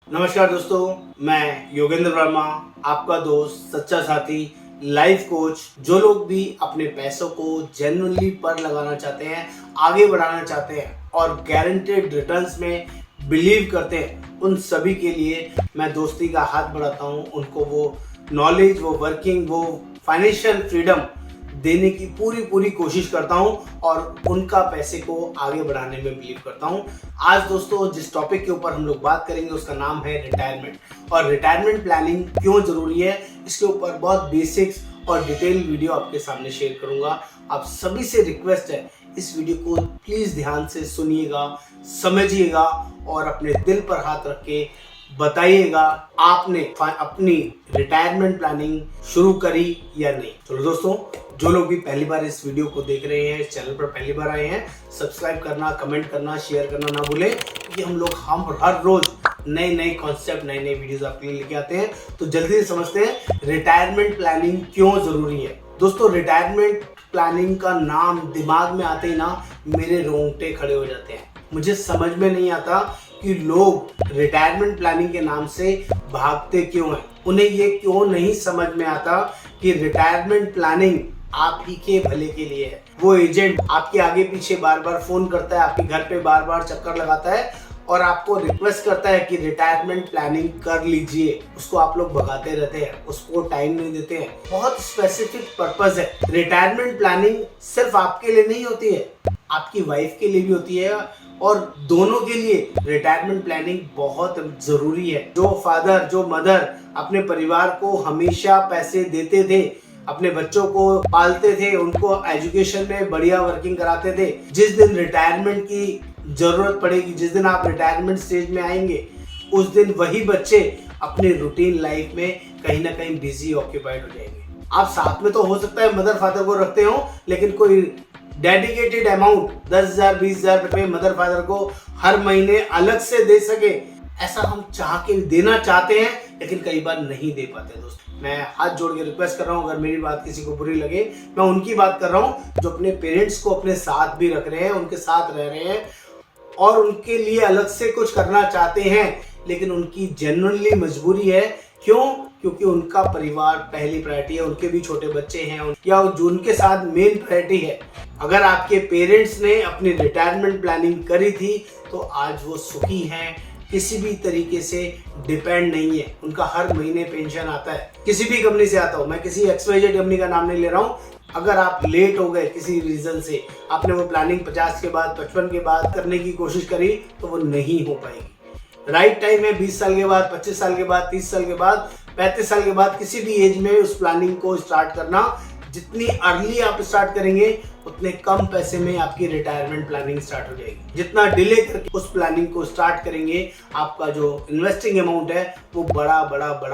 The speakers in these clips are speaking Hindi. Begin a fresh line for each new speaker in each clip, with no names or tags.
नमस्कार दोस्तों, मैं योगेंद्र वर्मा, आपका दोस्त, सच्चा साथी, लाइफ कोच। जो लोग भी अपने पैसों को जेन्युइनली पर लगाना चाहते हैं, आगे बढ़ाना चाहते हैं और गारंटेड रिटर्न्स में बिलीव करते हैं, उन सभी के लिए मैं दोस्ती का हाथ बढ़ाता हूं। उनको वो नॉलेज, वो वर्किंग, वो फाइनेंशियल फ्रीडम देने की पूरी कोशिश करता हूं और उनका पैसे को आगे बढ़ाने में बिलीव करता हूं। आज दोस्तों जिस टॉपिक के ऊपर हम लोग बात करेंगे उसका नाम है रिटायरमेंट। और रिटायरमेंट प्लानिंग क्यों जरूरी है, इसके ऊपर बहुत बेसिक्स और डिटेल वीडियो आपके सामने शेयर करूंगा। आप सभी से रिक्वेस्ट है, इस वीडियो को प्लीज ध्यान से सुनिएगा, समझिएगा और अपने दिल पर हाथ रख के बताइएगा आपने अपनी रिटायरमेंट प्लानिंग शुरू करी या नहीं। चलो दोस्तों, जो लोग भी पहली बार इस वीडियो को देख रहे हैं, इस चैनल पर पहली बार आए हैं, सब्सक्राइब करना, कमेंट करना, शेयर करना ना भूलें, क्योंकि हम हर रोज नए कॉन्सेप्ट, नए वीडियोस आपके लिए लेके आते हैं। तो जल्दी से समझते हैं रिटायरमेंट प्लानिंग क्यों जरूरी है। दोस्तों, रिटायरमेंट प्लानिंग का नाम दिमाग में आते ही ना मेरे रोंगटे खड़े हो जाते हैं। मुझे समझ में नहीं आता कि लोग रिटायरमेंट प्लानिंग के नाम से भागते क्यों हैं। उन्हें ये क्यों नहीं समझ में आता कि रिटायरमेंट प्लानिंग आप ही के भले के लिए है। वो एजेंट आपके आगे पीछे बार बार फोन करता है, आपके घर पे बार बार चक्कर लगाता है और आपको रिक्वेस्ट करता है कि रिटायरमेंट प्लानिंग कर लीजिए। उसको आप लोग भगाते रहते हैं, उसको टाइम नहीं देते हैं। बहुत स्पेसिफिक पर्पस है। रिटायरमेंट प्लानिंग सिर्फ आपके लिए नहीं होती है, आपकी वाइफ के लिए भी होती है और दोनों के लिए रिटायरमेंट प्लानिंग बहुत जरूरी है। जो फादर, जो मदर अपने परिवार को हमेशा पैसे देते थे, अपने बच्चों को पालते थे, उनको एजुकेशन में बढ़िया वर्किंग कराते थे, जिस दिन रिटायरमेंट की जरूरत पड़ेगी, जिस दिन आप रिटायरमेंट स्टेज में आएंगे, उस दिन वही बच्चे अपने रूटीन लाइफ में कहीं ना कहीं बिजी ऑक्यूपाइड हो जाएंगे। आप साथ में तो हो सकता है मदर फादर को रखते हो, लेकिन कोई डेडिकेटेड अमाउंट 10,000 20,000 रुपए मदर फादर को हर महीने अलग से दे सके, ऐसा हम चाह के देना चाहते हैं, लेकिन कई बार नहीं दे पाते। दोस्तों, मैं हाथ जोड़ के रिक्वेस्ट कर रहा हूं, अगर मेरी बात किसी को बुरी लगे, मैं उनकी बात कर रहा हूं जो अपने पेरेंट्स को अपने साथ भी रख रहे हैं, उनके साथ रह रहे हैं और उनके लिए अलग से कुछ करना चाहते हैं, लेकिन उनकी जेन्युइनली मजबूरी है। क्यों? क्योंकि उनका परिवार पहली प्रायोरिटी है, उनके भी छोटे बच्चे हैं या जो उनके साथ मेन प्रायोरिटी है। अगर आपके पेरेंट्स ने अपनी रिटायरमेंट प्लानिंग करी थी तो आज वो सुखी हैं, किसी भी तरीके से डिपेंड नहीं है। उनका हर महीने पेंशन आता है, किसी भी कंपनी से आता हो, मैं किसी XYZ कंपनी का नाम नहीं ले रहा हूँ। अगर आप लेट हो गए किसी रीजन से, आपने वो प्लानिंग 50 के बाद, 55 के बाद करने की कोशिश करी, तो वो नहीं हो पाएगी। राइट टाइम है 20 साल के बाद, 25 साल के बाद, 30 साल के बाद, 35 साल के बाद, किसी भी एज में उस प्लानिंग को स्टार्ट करना। जितनी अर्ली आप स्टार्ट करेंगे उतने कम पैसे में आपकी रिटायरमेंट प्लानिंग स्टार्ट हो जाएगी। जितना डिले करके उस प्लानिंग को स्टार्ट करेंगे, आपका जो इन्वेस्टिंग अमाउंट है वो बड़ा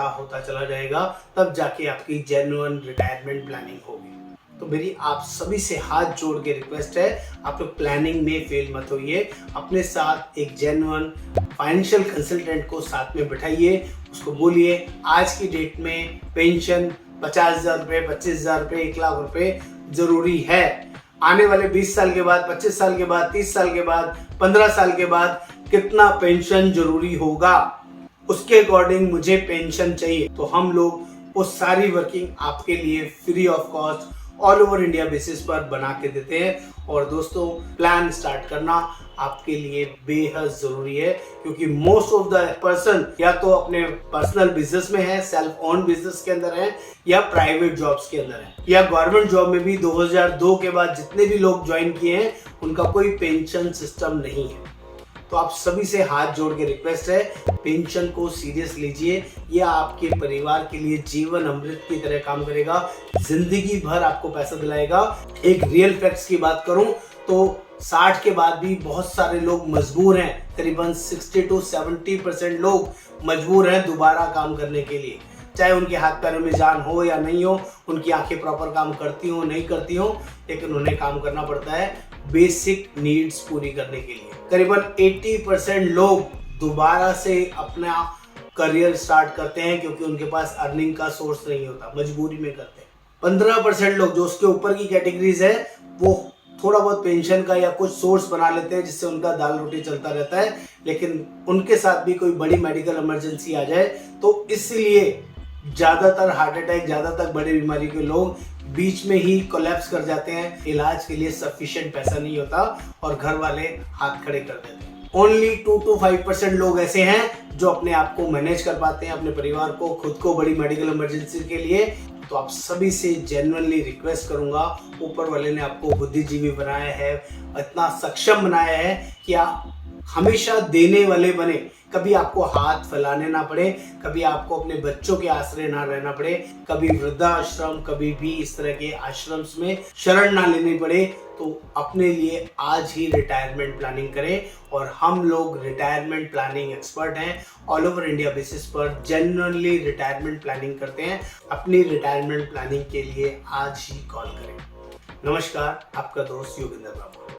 होता चला जाएगा, तब जाके आपकी जेन्युइन रिटायरमेंट प्लानिंग होगी। तो मेरी आप सभी से हाथ जोड़ के रिक्वेस्ट है, आप लोग प्लानिंग में फेल मत होइए। अपने साथ एक जेन्युइन फाइनेंशियल कंसल्टेंट को साथ में बिठाइए, उसको बोलिए आज की डेट में पेंशन 50,000 रुपए, 25,000 रुपए, 1,00,000 रुपए जरूरी है। आने वाले 20 साल के बाद, 25 साल के बाद, 30 साल के बाद, 15 साल के बाद कितना पेंशन जरूरी होगा, उसके अकॉर्डिंग मुझे पेंशन चाहिए। तो हम लोग वो सारी वर्किंग आपके लिए free of cost all over India basis पर बना के देते हैं। और दोस्तों, प्लान स्टार्ट करना आपके लिए बेहद जरूरी है, क्योंकि मोस्ट ऑफ द पर्सन या तो अपने पर्सनल बिजनेस में है, सेल्फ ओन बिजनेस के अंदर है, या प्राइवेट जॉब्स के अंदर है, या गवर्नमेंट जॉब में भी 2002 के बाद जितने भी लोग ज्वाइन किए हैं उनका कोई पेंशन सिस्टम नहीं है। तो आप सभी से हाथ जोड़ के रिक्वेस्ट है, पेंशन को सीरियस लीजिए। यह आपके परिवार के लिए जीवन अमृत की तरह काम करेगा, जिंदगी भर आपको पैसा दिलाएगा। एक रियल फैक्ट्स की बात करूं तो 60 के बाद भी बहुत सारे लोग मजबूर हैं, करीबन 60 to 70% लोग मजबूर हैं दोबारा काम करने के लिए। चाहे उनके हाथ पैरों में जान हो या नहीं हो, उनकी आंखें प्रॉपर काम करती हो नहीं करती हो, लेकिन उन्हें काम करना पड़ता है बेसिक नीड्स पूरी करने के लिए। करीबन 80% लोग दोबारा से अपना करियर स्टार्ट करते हैं क्योंकि उनके पास अर्निंग का सोर्स नहीं होता, मजबूरी में करते हैं। 15% लोग जो उसके ऊपर की कैटेगरीज है वो थोड़ा बहुत पेंशन का या कुछ सोर्स बना लेते हैं जिससे उनका दाल रोटी चलता रहता है, लेकिन उनके साथ भी कोई बड़ी मेडिकल इमरजेंसी आ जाए तो इसलिए ज़्यादातर हार्ट अटैक, ज़्यादातर बड़ी बीमारी के लोग बीच में ही कोलैप्स कर जाते हैं। इलाज के लिए सफिशिएंट पैसा नहीं होता और घर वाले हाथ खड़े कर देते हैं। ओनली 2 to 5% लोग ऐसे हैं जो अपने आप को मैनेज कर पाते हैं, अपने परिवार को, खुद को बड़ी मेडिकल इमरजेंसी के लिए। तो आप सभी से जेन्युइनली रिक्वेस्ट करूंगा, ऊपर वाले ने आपको बुद्धिजीवी बनाया है, इतना सक्षम बनाया है कि आप हमेशा देने वाले बने, कभी आपको हाथ फैलाने ना पड़े, कभी आपको अपने बच्चों के आश्रय ना रहना पड़े, कभी वृद्धाश्रम, कभी भी इस तरह के आश्रम्स में शरण ना लेनी पड़े। तो अपने लिए आज ही रिटायरमेंट प्लानिंग करें। और हम लोग रिटायरमेंट प्लानिंग एक्सपर्ट हैं, ऑल ओवर इंडिया बेसिस पर जेन्युइनली रिटायरमेंट प्लानिंग करते हैं। अपनी रिटायरमेंट प्लानिंग के लिए आज ही कॉल करें। नमस्कार, आपका दोस्त योगेंद्र वर्मा।